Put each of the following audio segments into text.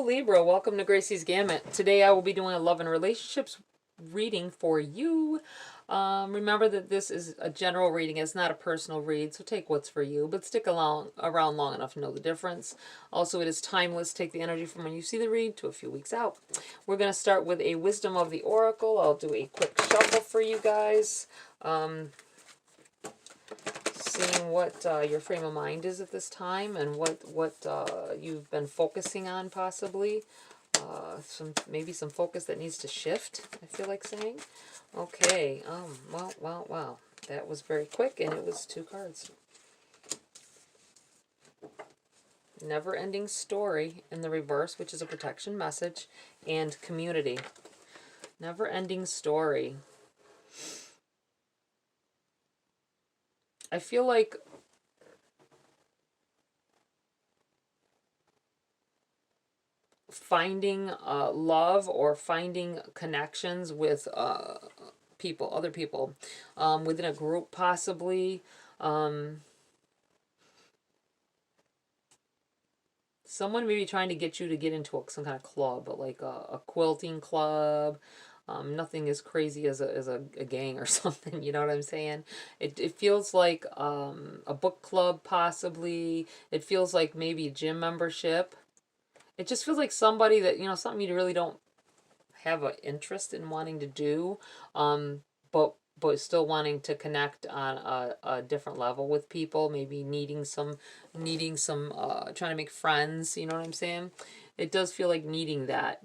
Libra, welcome to Gracie's Gamut. Today I will be doing a love and relationships reading for you. Remember that this is a general reading, it's not a personal read, so take what's for you, but stick around long enough to know the difference. Also, it is timeless. Take the energy from when you see the read to a few weeks out. We're going to start with a Wisdom of the Oracle. I'll do a quick shuffle for you guys. Seeing what your frame of mind is at this time and what you've been focusing on possibly. Maybe some focus that needs to shift, I feel like saying. Okay, wow. That was very quick and it was 2 cards. Never-ending story in the reverse, which is a protection message, and community. Never-ending story. I feel like finding love or finding connections with other people, within a group possibly. Someone may be trying to get you to get into some kind of club, like a quilting club. Nothing as crazy as a gang or something, you know what I'm saying? It feels like a book club possibly. It feels like maybe a gym membership. It just feels like somebody that, something you really don't have an interest in wanting to do, but still wanting to connect on a different level with people, maybe needing some trying to make friends, you know what I'm saying? It does feel like needing that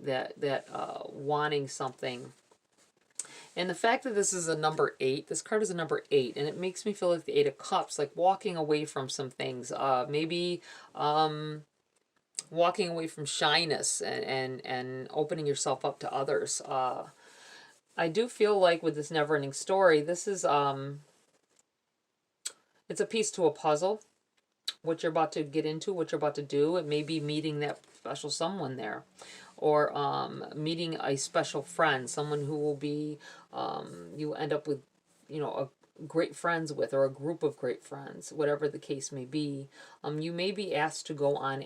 wanting something. And the fact that this is a number 8, this card is a number 8, and it makes me feel like the 8 of Cups, like walking away from some things, maybe walking away from shyness and opening yourself up to others. I do feel like with this never-ending story, this is it's a piece to a puzzle. What you're about to get into, what you're about to do, it may be meeting that special someone there, or meeting a special friend, someone who will be you end up with, great friends with, or a group of great friends, whatever the case may be. You may be asked to go on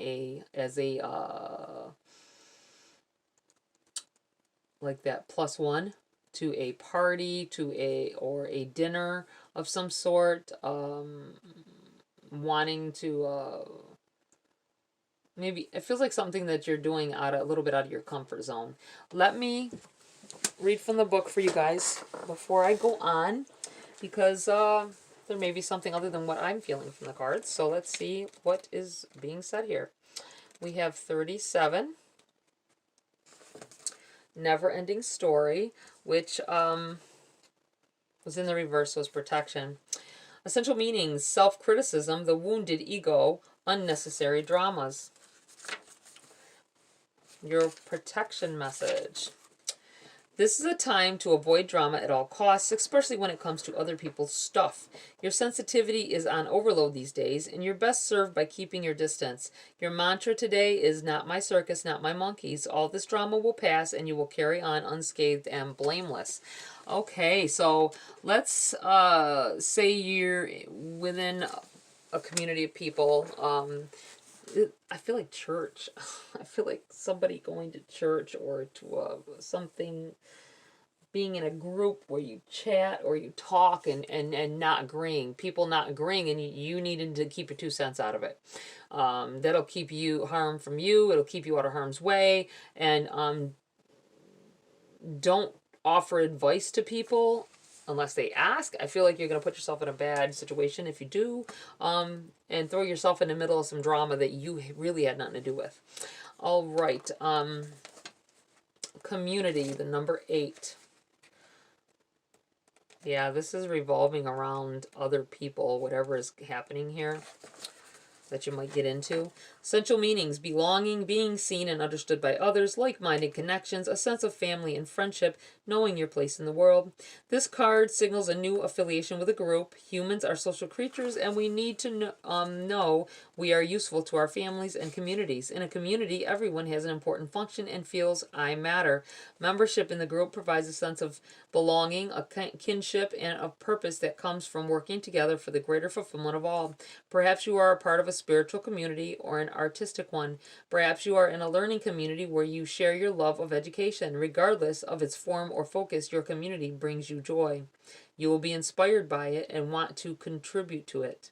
like that +1 to a party, or a dinner of some sort, wanting to maybe it feels like something that you're doing a little bit out of your comfort zone. Let me read from the book for you guys before I go on, because there may be something other than what I'm feeling from the cards. So let's see what is being said here. We have 37, never-ending story, which was in the reverse, was protection. Essential meanings: self-criticism, the wounded ego, unnecessary dramas. Your protection message: this is a time to avoid drama at all costs, especially when it comes to other people's stuff. Your sensitivity is on overload these days, and you're best served by keeping your distance. Your mantra today is, not my circus, not my monkeys. All this drama will pass, and you will carry on unscathed and blameless. Okay, so let's say you're within a community of people. I feel like church. I feel like somebody going to church, or to something, being in a group where you chat or you talk and not agreeing. People not agreeing, and you needing to keep your 2 cents out of it. That'll keep harm from you. It'll keep you out of harm's way. And don't offer advice to people unless they ask. I feel like you're going to put yourself in a bad situation if you do, and throw yourself in the middle of some drama that you really had nothing to do with. All right. Community, the number 8. Yeah, this is revolving around other people, whatever is happening here that you might get into. Essential meanings: belonging, being seen and understood by others, like-minded connections, a sense of family and friendship, knowing your place in the world. This card signals a new affiliation with a group. Humans are social creatures, and we need to know we are useful to our families and communities. In a community, everyone has an important function and feels I matter. Membership in the group provides a sense of belonging, a kinship, and a purpose that comes from working together for the greater fulfillment of all. Perhaps you are a part of a spiritual community or an artistic one. Perhaps you are in a learning community where you share your love of education. Regardless of its form or focus, your community brings you joy. You will be inspired by it and want to contribute to it.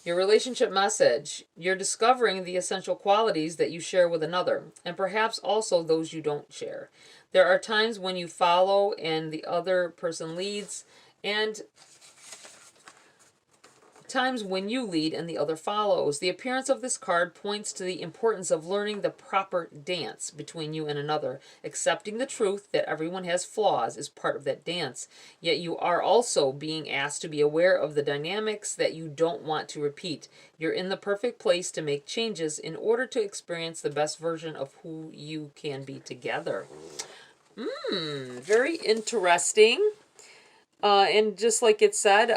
Your relationship message. You're discovering the essential qualities that you share with another, and perhaps also those you don't share. There are times when you follow and the other person leads, and times when you lead and the other follows. The appearance of this card points to the importance of learning the proper dance between you and another. Accepting the truth that everyone has flaws is part of that dance. Yet you are also being asked to be aware of the dynamics that you don't want to repeat. You're in the perfect place to make changes in order to experience the best version of who you can be together. Very interesting. And just like it said,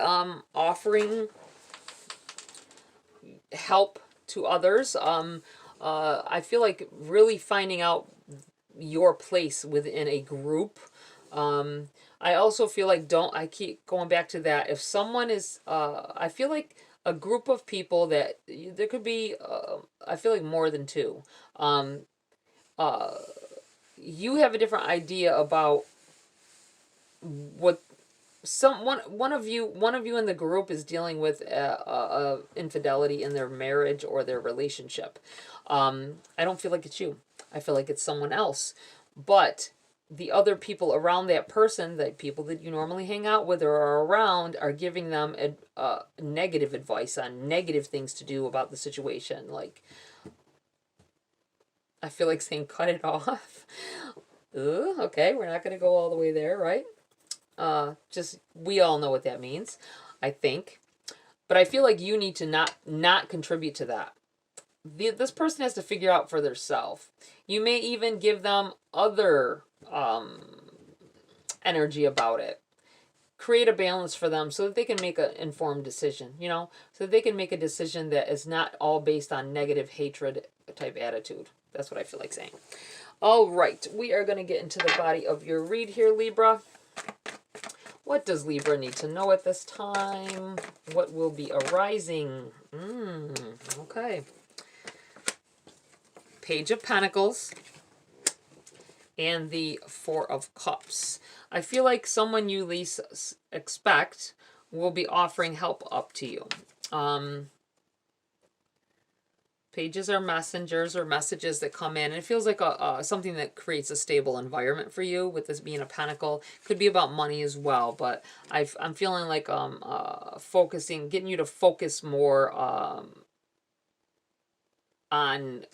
offering help to others. I feel like really finding out your place within a group. I also feel like I keep going back to that. If someone is, I feel like a group of people that there could be, I feel like more than two. You have a different idea about what one of you in the group is dealing with infidelity in their marriage or their relationship. I don't feel like it's you. I feel like it's someone else. But the other people around that person, the people that you normally hang out with or are around, are giving them negative advice on negative things to do about the situation. Like, I feel like saying cut it off. Ooh, okay, we're not going to go all the way there, right? Just, we all know what that means, I think. But I feel like you need to not contribute to that. This person has to figure out for themselves. You may even give them other energy about it. Create a balance for them so that they can make an informed decision, so that they can make a decision that is not all based on negative hatred type attitude. That's what I feel like saying. All right, we are going to get into the body of your read here, Libra. What does Libra need to know at this time? What will be arising? Okay. Page of Pentacles and the Four of Cups. I feel like someone you least expect will be offering help up to you. Pages are messengers or messages that come in. And it feels like something that creates a stable environment for you, with this being a pentacle. Could be about money as well, but I'm feeling like getting you to focus more on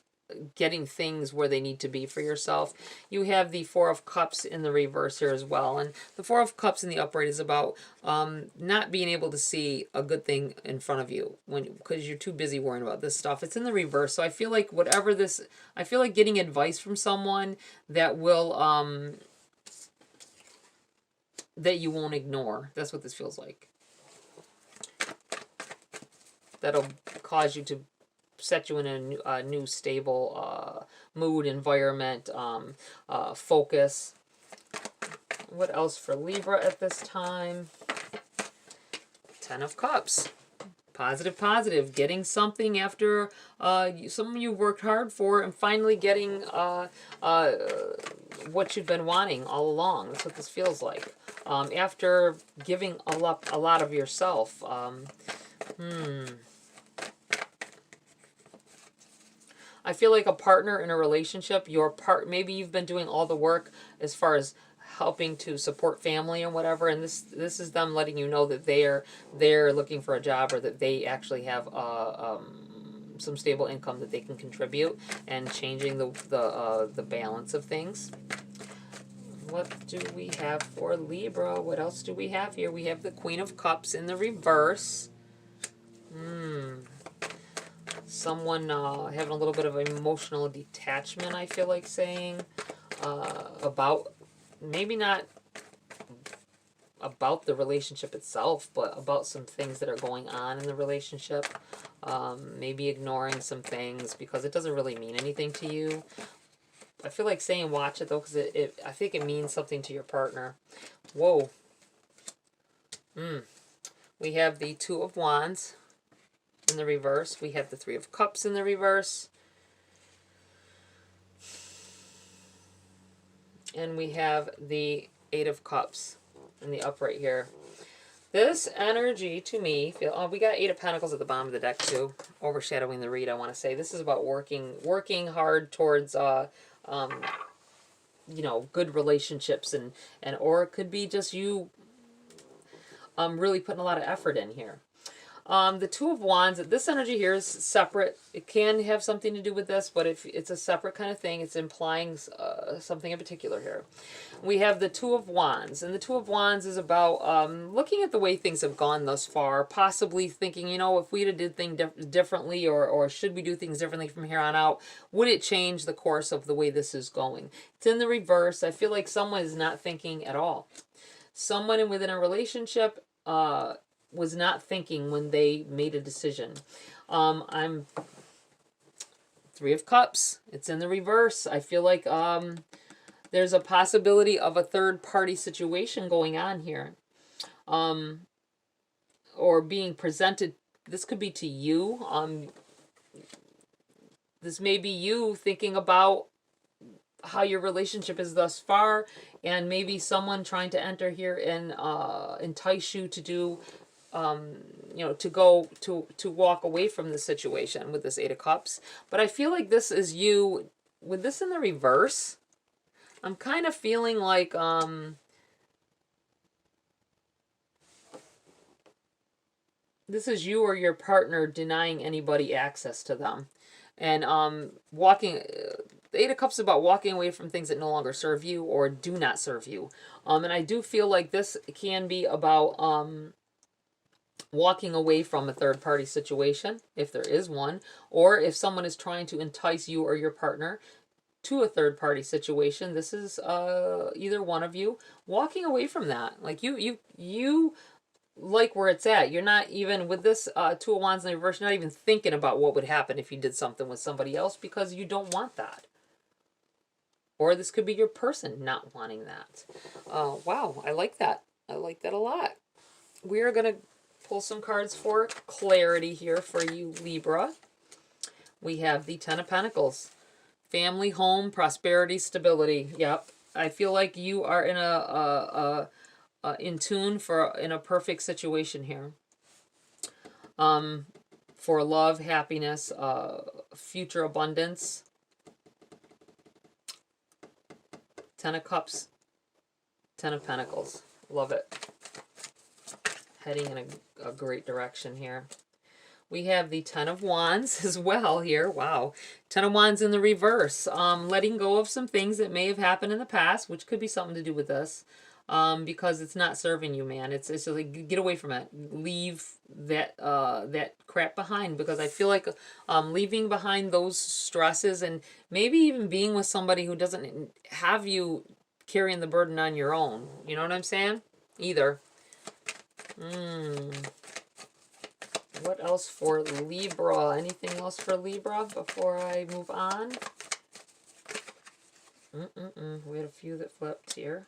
getting things where they need to be for yourself. You have the Four of Cups in the reverse here as well. And the Four of Cups in the upright is about not being able to see a good thing in front of you because you're too busy worrying about this stuff. It's in the reverse. So I feel like I feel like getting advice from someone that will, that you won't ignore. That's what this feels like. That'll cause you to set you in a new stable mood, environment, focus. What else for Libra at this time? Ten of Cups. Positive. Getting something after something you worked hard for and finally getting what you've been wanting all along. That's what this feels like. After giving a lot of yourself. I feel like a partner in a relationship, maybe you've been doing all the work as far as helping to support family or whatever, and this is them letting you know that they're looking for a job, or that they actually have some stable income that they can contribute, and changing the balance of things. What do we have for Libra? What else do we have here? We have the Queen of Cups in the reverse. Someone having a little bit of emotional detachment, I feel like saying, about, maybe not about the relationship itself, but about some things that are going on in the relationship. Maybe ignoring some things because it doesn't really mean anything to you. I feel like saying watch it though, because I think it means something to your partner. Whoa. We have the Two of Wands in the reverse. We have the Three of Cups in the reverse. And we have the Eight of Cups in the upright here. This energy, to me, we got Eight of Pentacles at the bottom of the deck, too. Overshadowing the read, I want to say. This is about working hard towards, you know, good relationships. Or it could be just you really putting a lot of effort in here. The Two of Wands, this energy here is separate. It can have something to do with this, but if it's a separate kind of thing, it's implying something in particular here. We have the Two of Wands, and the Two of Wands is about looking at the way things have gone thus far, possibly thinking, you know, if we'd have did things differently, or should we do things differently from here on out, would it change the course of the way this is going? It's in the reverse. I feel like someone is not thinking at all. Someone within a relationship was not thinking when they made a decision. I'm Three of Cups. It's in the reverse. I feel like there's a possibility of a third-party situation going on here. Or being presented. This could be to you. This may be you thinking about how your relationship is thus far, and maybe someone trying to enter here and entice you to do you know, to walk away from the situation with this Eight of Cups. But I feel like this is you with this in the reverse. I'm kind of feeling like this is you or your partner denying anybody access to them, and walking. The Eight of Cups is about walking away from things that no longer serve you or do not serve you. And I do feel like this can be about walking away from a third-party situation, if there is one, or if someone is trying to entice you or your partner to a third-party situation. This is either one of you walking away from that. Like you like where it's at. You're not even, with this Two of Wands in the reverse, not even thinking about what would happen if you did something with somebody else, because you don't want that. Or this could be your person not wanting that. Wow, I like that. I like that a lot. We are going to pull some cards for clarity here for you, Libra. We have the Ten of Pentacles. Family, home, prosperity, stability. Yep. I feel like you are in in tune in a perfect situation here. For love, happiness, future abundance. Ten of Cups, Ten of Pentacles. Love it. Heading in a great direction here. We have the Ten of Wands as well here. Wow. Ten of Wands in the reverse. Letting go of some things that may have happened in the past, which could be something to do with this. Because it's not serving you, man. It's like, get away from it. Leave that that crap behind, because I feel like leaving behind those stresses, and maybe even being with somebody who doesn't have you carrying the burden on your own. You know what I'm saying? Either. What else for Libra? Anything else for Libra before I move on? We had a few that flipped here.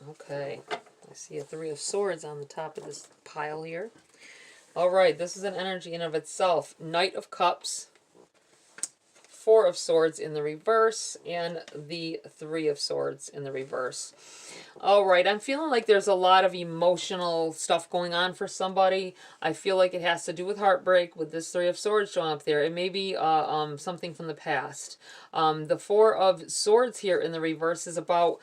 Okay. I see a Three of Swords on the top of this pile here. All right. This is an energy in of itself. Knight of Cups. Four of Swords in the reverse, and the Three of Swords in the reverse. All right, I'm feeling like there's a lot of emotional stuff going on for somebody. I feel like it has to do with heartbreak with this Three of Swords showing up there. It may be something from the past. The Four of Swords here in the reverse is about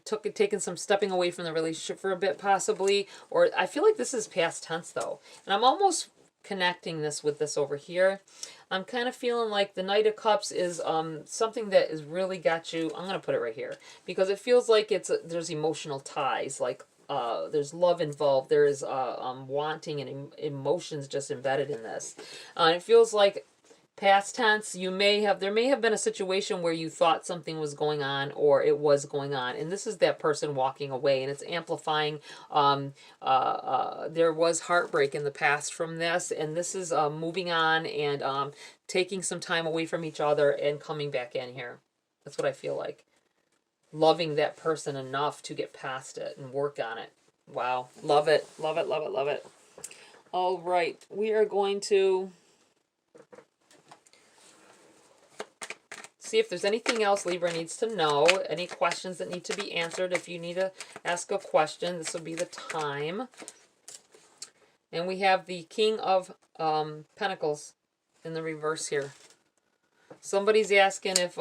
taking some stepping away from the relationship for a bit, possibly. Or I feel like this is past tense, though. And I'm almost connecting this with this over here. I'm kind of feeling like the Knight of Cups is something that has really got you. I'm going to put it right here, because it feels like there's emotional ties, like there's love involved. There is wanting and emotions just embedded in this. It feels like past tense. There may have been a situation where you thought something was going on, or it was going on, and this is that person walking away, and it's amplifying. There was heartbreak in the past from this, and this is moving on and taking some time away from each other and coming back in here. That's what I feel like. Loving that person enough to get past it and work on it. Wow. Love it. Love it, love it, love it. All right. We are going to see if there's anything else Libra needs to know. Any questions that need to be answered. If you need to ask a question, this will be the time. And we have the King of Pentacles in the reverse here. Somebody's asking if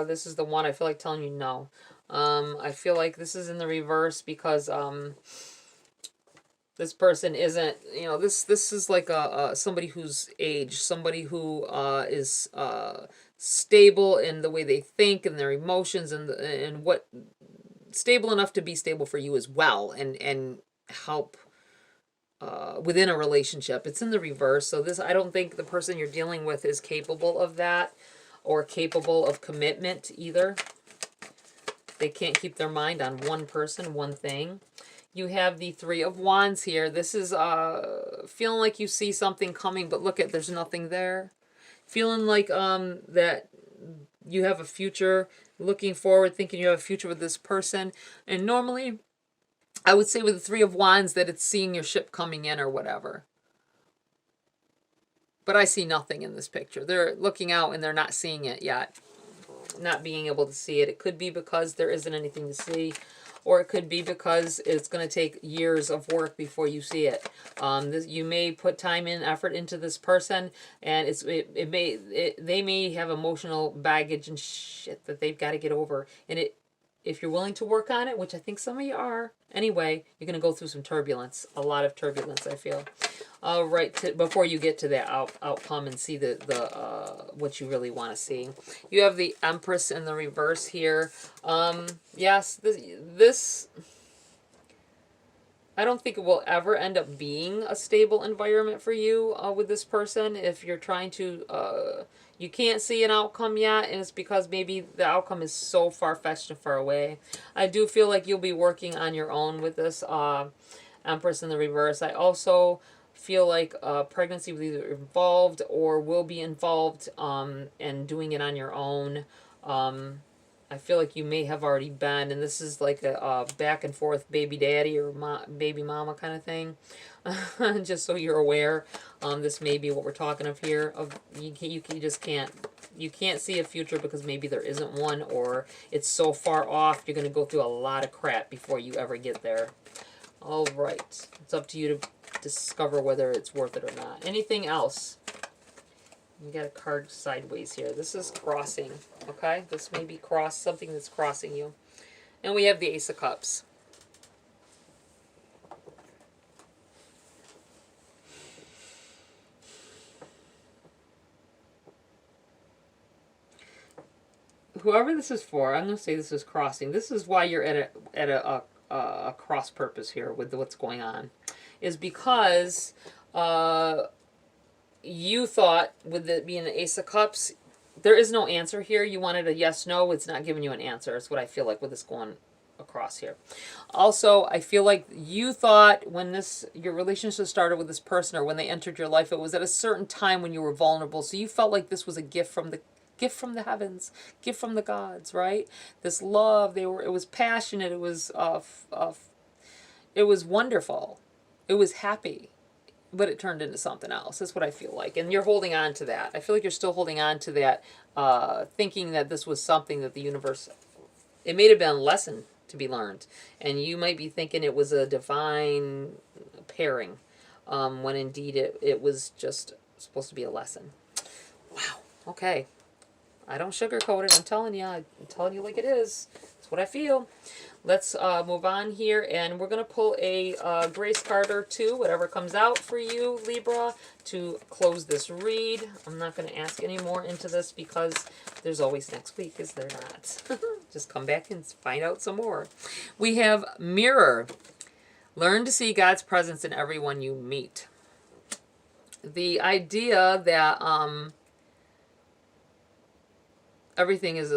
this is the one. I feel like telling you no. I feel like this is in the reverse because this person isn't, you know, this is like somebody who's aged, somebody who is stable in the way they think and their emotions and what stable enough to be stable for you as well and help within a relationship. It's in the reverse. So this, I don't think the person you're dealing with is capable of that or capable of commitment either. They can't keep their mind on one person, one thing. You have the Three of Wands here. This is feeling like you see something coming, but look at, there's nothing there. Feeling like that you have a future, looking forward, thinking you have a future with this person. And normally, I would say with the Three of Wands that it's seeing your ship coming in or whatever. But I see nothing in this picture. They're looking out and they're not seeing it yet. Not being able to see it. It could be because there isn't anything to see. Or it could be because it's going to take years of work before you see it. You may put time and effort into this person, and they may have emotional baggage and shit that they've got to get over. And if you're willing to work on it, which I think some of you are, anyway, you're going to go through some turbulence, a lot of turbulence, I feel. All right, before you get to that outcome and see the what you really want to see. You have the Empress in the reverse here. Yes, this I don't think it will ever end up being a stable environment for you with this person. If you're trying to, you can't see an outcome yet, and it's because maybe the outcome is so far-fetched and far away. I do feel like you'll be working on your own with this Empress in the reverse. I also feel like pregnancy will either involved or will be involved and doing it on your own. I feel like you may have already been, and this is like a back and forth baby daddy or baby mama kind of thing. Just so you're aware, this may be what we're talking of here. You just can't, you can't see a future because maybe there isn't one, or it's so far off you're going to go through a lot of crap before you ever get there. All right, it's up to you to discover whether it's worth it or not. Anything else? We got a card sideways here. This is crossing, okay? This may be something that's crossing you. And we have the Ace of Cups. Whoever this is for, I'm going to say this is crossing. This is why you're at a cross purpose here with what's going on. Is because you thought, with it being the Ace of Cups, there is no answer here. You wanted a yes, no. It's not giving you an answer. It's what I feel like with this going across here. Also, I feel like you thought when your relationship started with this person, or when they entered your life, it was at a certain time when you were vulnerable. So you felt like this was a gift from the heavens, gift from the gods, right? This love, it was passionate. It was wonderful. It was happy. But it turned into something else. That's what I feel like. And you're holding on to that. I feel like you're still holding on to that, thinking that this was something that the universe, it may have been a lesson to be learned. And you might be thinking it was a divine pairing, when indeed it was just supposed to be a lesson. Wow. Okay. I don't sugarcoat it. I'm telling you like it is. That's what I feel. Let's move on here, and we're going to pull a grace card or two, whatever comes out for you, Libra, to close this read. I'm not going to ask any more into this because there's always next week, is there not? Just come back and find out some more. We have Mirror. Learn to see God's presence in everyone you meet. The idea that everything is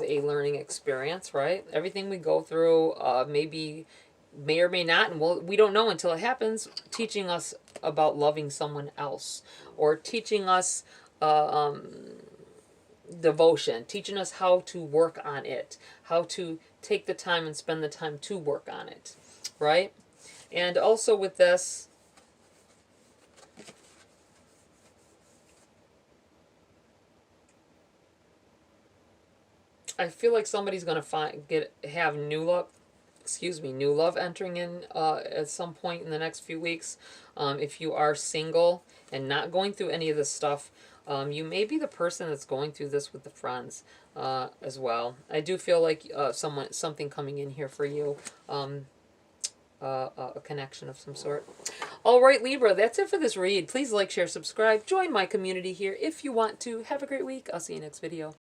a learning experience, right? Everything we go through may or may not, and we don't know until it happens, teaching us about loving someone else, or teaching us devotion, teaching us how to work on it, how to take the time and spend the time to work on it, right? And also with this, I feel like somebody's going to have new love, new love entering in at some point in the next few weeks. If you are single and not going through any of this stuff, you may be the person that's going through this with the friends as well. I do feel like something coming in here for you. A connection of some sort. All right, Libra, that's it for this read. Please like, share, subscribe. Join my community here if you want to. Have a great week. I'll see you next video.